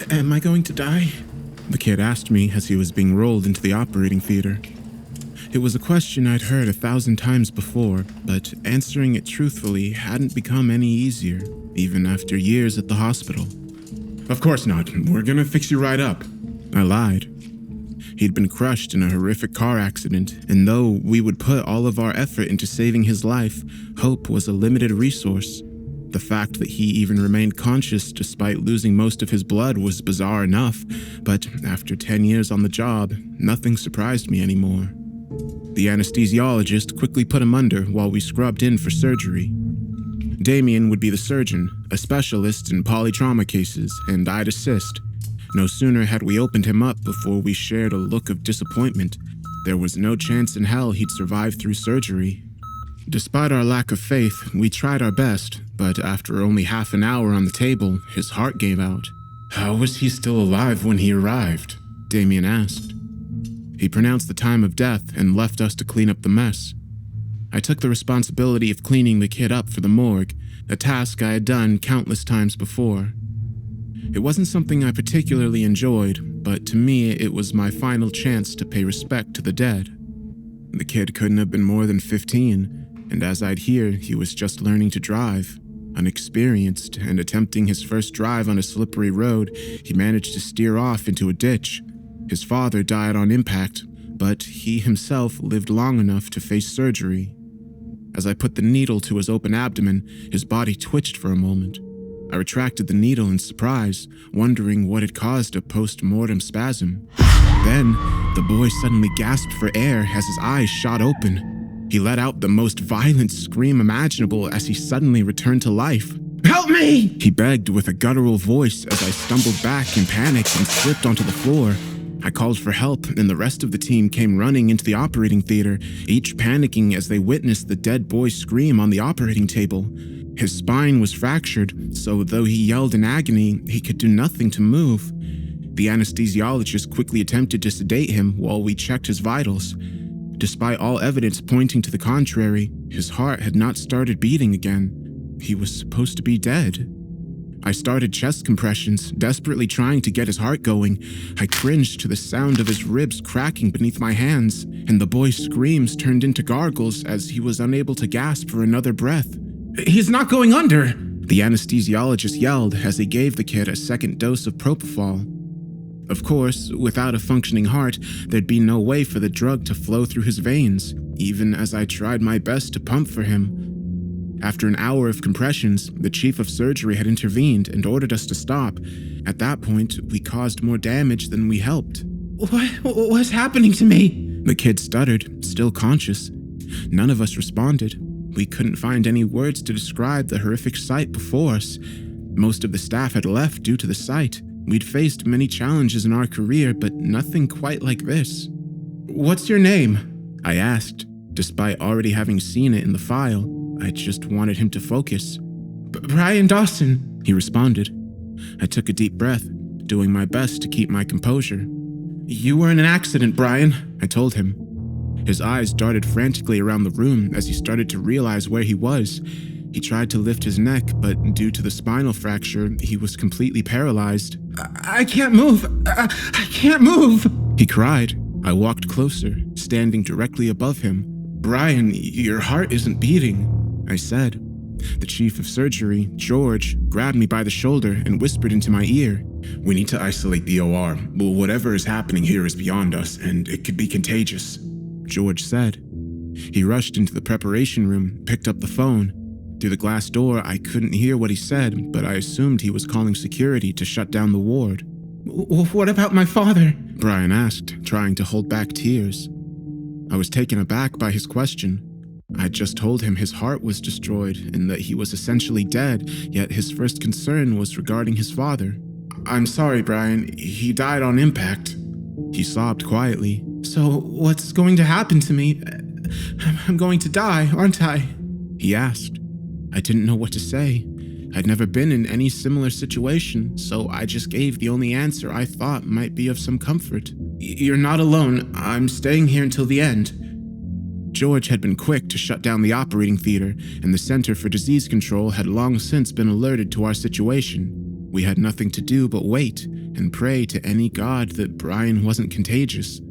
Am I going to die? The kid asked me as he was being rolled into the operating theater. It was a question I'd heard 1,000 times before, but answering it truthfully hadn't become any easier, even after years at the hospital. Of course not. We're gonna fix you right up. I lied. He'd been crushed in a horrific car accident, and though we would put all of our effort into saving his life, hope was a limited resource. The fact that he even remained conscious despite losing most of his blood was bizarre enough, but after 10 years on the job, nothing surprised me anymore. The anesthesiologist quickly put him under while we scrubbed in for surgery. Damien would be the surgeon, a specialist in polytrauma cases, and I'd assist. No sooner had we opened him up before we shared a look of disappointment. There was no chance in hell he'd survive through surgery. Despite our lack of faith, we tried our best, but after only half an hour on the table, his heart gave out. How was he still alive when he arrived? Damien asked. He pronounced the time of death and left us to clean up the mess. I took the responsibility of cleaning the kid up for the morgue, a task I had done countless times before. It wasn't something I particularly enjoyed, but to me it was my final chance to pay respect to the dead. The kid couldn't have been more than 15, and as I'd hear, he was just learning to drive. Unexperienced and attempting his first drive on a slippery road, he managed to steer off into a ditch. His father died on impact, but he himself lived long enough to face surgery. As I put the needle to his open abdomen, his body twitched for a moment. I retracted the needle in surprise, wondering what had caused a post-mortem spasm. Then, the boy suddenly gasped for air as his eyes shot open. He let out the most violent scream imaginable as he suddenly returned to life. Help me! He begged with a guttural voice as I stumbled back in panic and slipped onto the floor. I called for help, and the rest of the team came running into the operating theater, each panicking as they witnessed the dead boy scream on the operating table. His spine was fractured, so though he yelled in agony, he could do nothing to move. The anesthesiologist quickly attempted to sedate him while we checked his vitals. Despite all evidence pointing to the contrary, his heart had not started beating again. He was supposed to be dead. I started chest compressions, desperately trying to get his heart going. I cringed to the sound of his ribs cracking beneath my hands, and the boy's screams turned into gargles as he was unable to gasp for another breath. He's not going under! The anesthesiologist yelled as he gave the kid a second dose of propofol. Of course, without a functioning heart, there'd be no way for the drug to flow through his veins, even as I tried my best to pump for him. After an hour of compressions, the chief of surgery had intervened and ordered us to stop. At that point, we caused more damage than we helped. What's happening to me? The kid stuttered, still conscious. None of us responded. We couldn't find any words to describe the horrific sight before us. Most of the staff had left due to the sight. We'd faced many challenges in our career, but nothing quite like this. What's your name? I asked, despite already having seen it in the file. I just wanted him to focus. Brian Dawson, he responded. I took a deep breath, doing my best to keep my composure. You were in an accident, Brian, I told him. His eyes darted frantically around the room as he started to realize where he was. He tried to lift his neck, but due to the spinal fracture, he was completely paralyzed. I can't move! I can't move! He cried. I walked closer, standing directly above him. Brian, your heart isn't beating, I said. The chief of surgery, George, grabbed me by the shoulder and whispered into my ear. We need to isolate the OR. Whatever is happening here is beyond us, and it could be contagious, George said. He rushed into the preparation room, picked up the phone. Through the glass door, I couldn't hear what he said, but I assumed he was calling security to shut down the ward. What about my father? Brian asked, trying to hold back tears. I was taken aback by his question. I just told him his heart was destroyed and that he was essentially dead, yet his first concern was regarding his father. I'm sorry, Brian. He died on impact. He sobbed quietly. So what's going to happen to me? I'm going to die, aren't I? He asked. I didn't know what to say. I'd never been in any similar situation, so I just gave the only answer I thought might be of some comfort. You're not alone. I'm staying here until the end. George had been quick to shut down the operating theater, and the Center for Disease Control had long since been alerted to our situation. We had nothing to do but wait, and pray to any god that Brian wasn't contagious.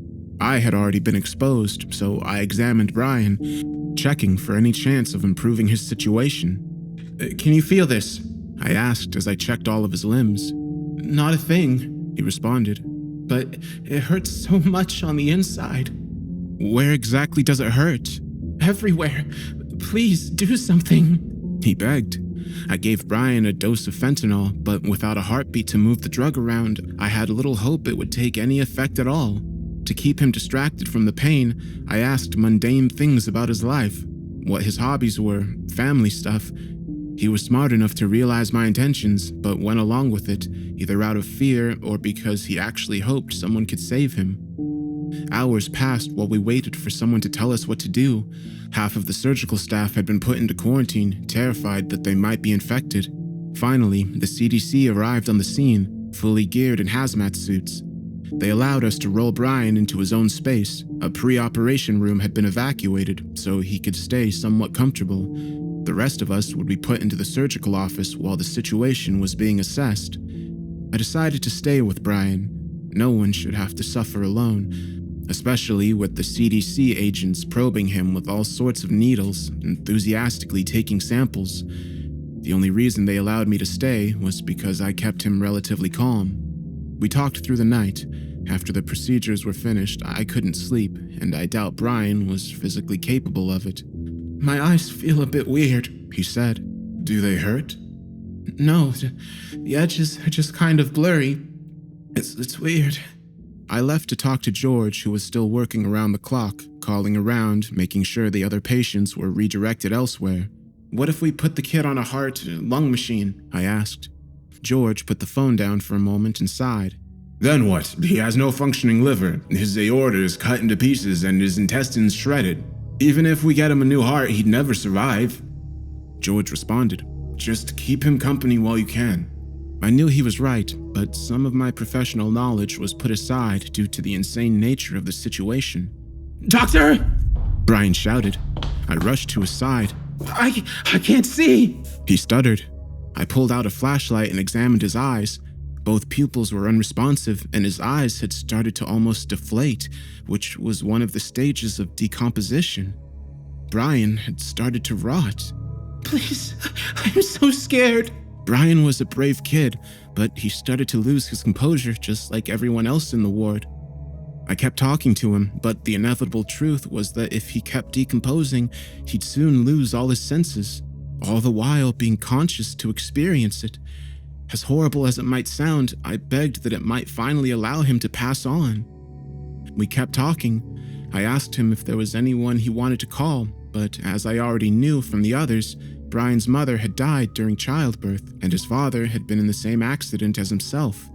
I had already been exposed, so I examined Brian, checking for any chance of improving his situation. Can you feel this? I asked as I checked all of his limbs. Not a thing, he responded, but it hurts so much on the inside. Where exactly does it hurt? Everywhere. Please do something, he begged. I gave Brian a dose of fentanyl, but without a heartbeat to move the drug around, I had little hope it would take any effect at all. To keep him distracted from the pain, I asked mundane things about his life, what his hobbies were, family stuff. He was smart enough to realize my intentions, but went along with it, either out of fear or because he actually hoped someone could save him. Hours passed while we waited for someone to tell us what to do. Half of the surgical staff had been put into quarantine, terrified that they might be infected. Finally, the CDC arrived on the scene, fully geared in hazmat suits. They allowed us to roll Brian into his own space. A pre-operation room had been evacuated, so he could stay somewhat comfortable. The rest of us would be put into the surgical office while the situation was being assessed. I decided to stay with Brian. No one should have to suffer alone, especially with the CDC agents probing him with all sorts of needles, enthusiastically taking samples. The only reason they allowed me to stay was because I kept him relatively calm. We talked through the night. After the procedures were finished, I couldn't sleep, and I doubt Brian was physically capable of it. My eyes feel a bit weird, he said. Do they hurt? No, the edges are just kind of blurry. It's weird. I left to talk to George, who was still working around the clock, calling around, making sure the other patients were redirected elsewhere. What if we put the kid on a heart-lung machine? I asked. George put the phone down for a moment and sighed. Then what? He has no functioning liver. His aorta is cut into pieces and his intestines shredded. Even if we get him a new heart, he'd never survive. George responded, Just keep him company while you can. I knew he was right, but some of my professional knowledge was put aside due to the insane nature of the situation. Doctor! Brian shouted. I rushed to his side. I can't see! He stuttered. I pulled out a flashlight and examined his eyes. Both pupils were unresponsive, and his eyes had started to almost deflate, which was one of the stages of decomposition. Brian had started to rot. Please, I'm so scared. Brian was a brave kid, but he started to lose his composure just like everyone else in the ward. I kept talking to him, but the inevitable truth was that if he kept decomposing, he'd soon lose all his senses, all the while being conscious to experience it. As horrible as it might sound, I begged that it might finally allow him to pass on. We kept talking. I asked him if there was anyone he wanted to call, but as I already knew from the others, Brian's mother had died during childbirth, and his father had been in the same accident as himself.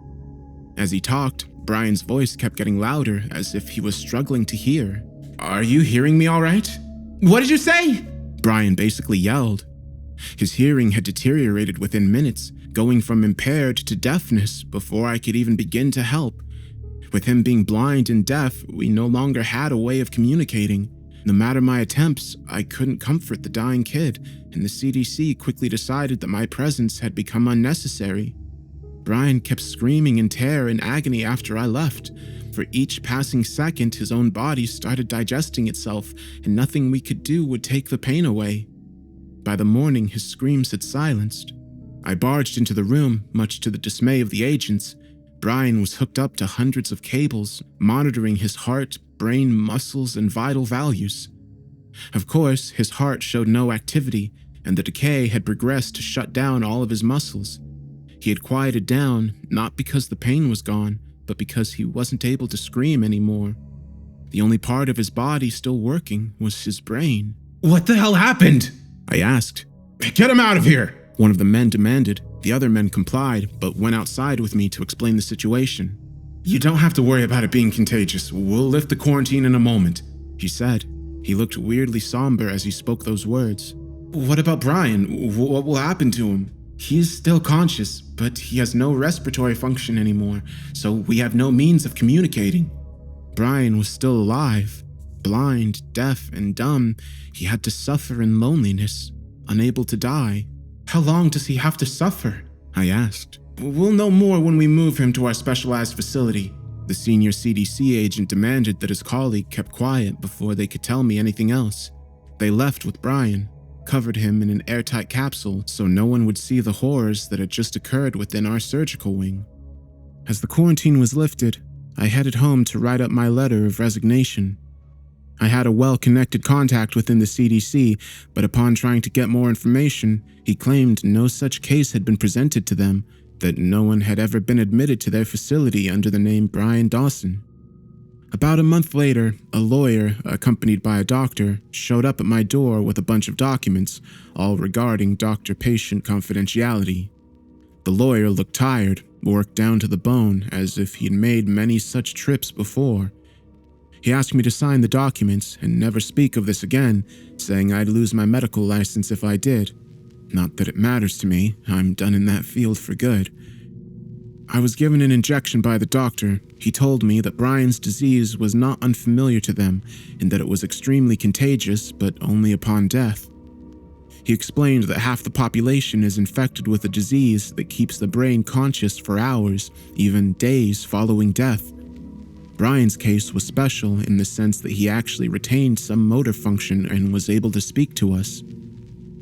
As he talked, Brian's voice kept getting louder, as if he was struggling to hear. Are you hearing me all right? What did you say? Brian basically yelled. His hearing had deteriorated within minutes, going from impaired to deafness before I could even begin to help. With him being blind and deaf, we no longer had a way of communicating. No matter my attempts, I couldn't comfort the dying kid, and the CDC quickly decided that my presence had become unnecessary. Brian kept screaming in terror and agony after I left. For each passing second, his own body started digesting itself, and nothing we could do would take the pain away. By the morning, his screams had silenced. I barged into the room, much to the dismay of the agents. Brian was hooked up to hundreds of cables, monitoring his heart, brain, muscles, and vital values. Of course, his heart showed no activity, and the decay had progressed to shut down all of his muscles. He had quieted down, not because the pain was gone, but because he wasn't able to scream anymore. The only part of his body still working was his brain. What the hell happened? I asked. Get him out of here! One of the men demanded. The other men complied, but went outside with me to explain the situation. You don't have to worry about it being contagious. We'll lift the quarantine in a moment, he said. He looked weirdly somber as he spoke those words. What about Brian? What will happen to him? He is still conscious, but he has no respiratory function anymore, so we have no means of communicating. Brian was still alive. Blind, deaf, and dumb, he had to suffer in loneliness, unable to die. How long does he have to suffer? I asked. We'll know more when we move him to our specialized facility. The senior CDC agent demanded that his colleague kept quiet before they could tell me anything else. They left with Brian, covered him in an airtight capsule so no one would see the horrors that had just occurred within our surgical wing. As the quarantine was lifted, I headed home to write up my letter of resignation. I had a well-connected contact within the CDC, but upon trying to get more information, he claimed no such case had been presented to them, that no one had ever been admitted to their facility under the name Brian Dawson. About a month later, a lawyer, accompanied by a doctor, showed up at my door with a bunch of documents, all regarding doctor-patient confidentiality. The lawyer looked tired, worked down to the bone, as if he had made many such trips before. He asked me to sign the documents and never speak of this again, saying I'd lose my medical license if I did. Not that it matters to me, I'm done in that field for good. I was given an injection by the doctor. He told me that Brian's disease was not unfamiliar to them and that it was extremely contagious, but only upon death. He explained that half the population is infected with a disease that keeps the brain conscious for hours, even days following death. Brian's case was special in the sense that he actually retained some motor function and was able to speak to us.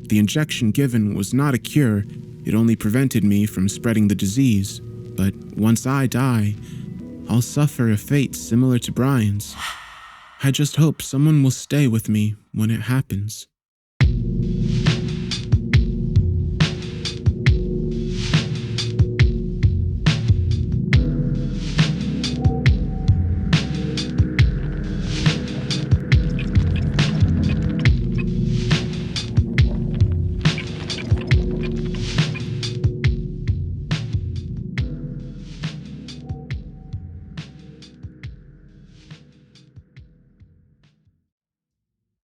The injection given was not a cure, it only prevented me from spreading the disease. But once I die, I'll suffer a fate similar to Brian's. I just hope someone will stay with me when it happens.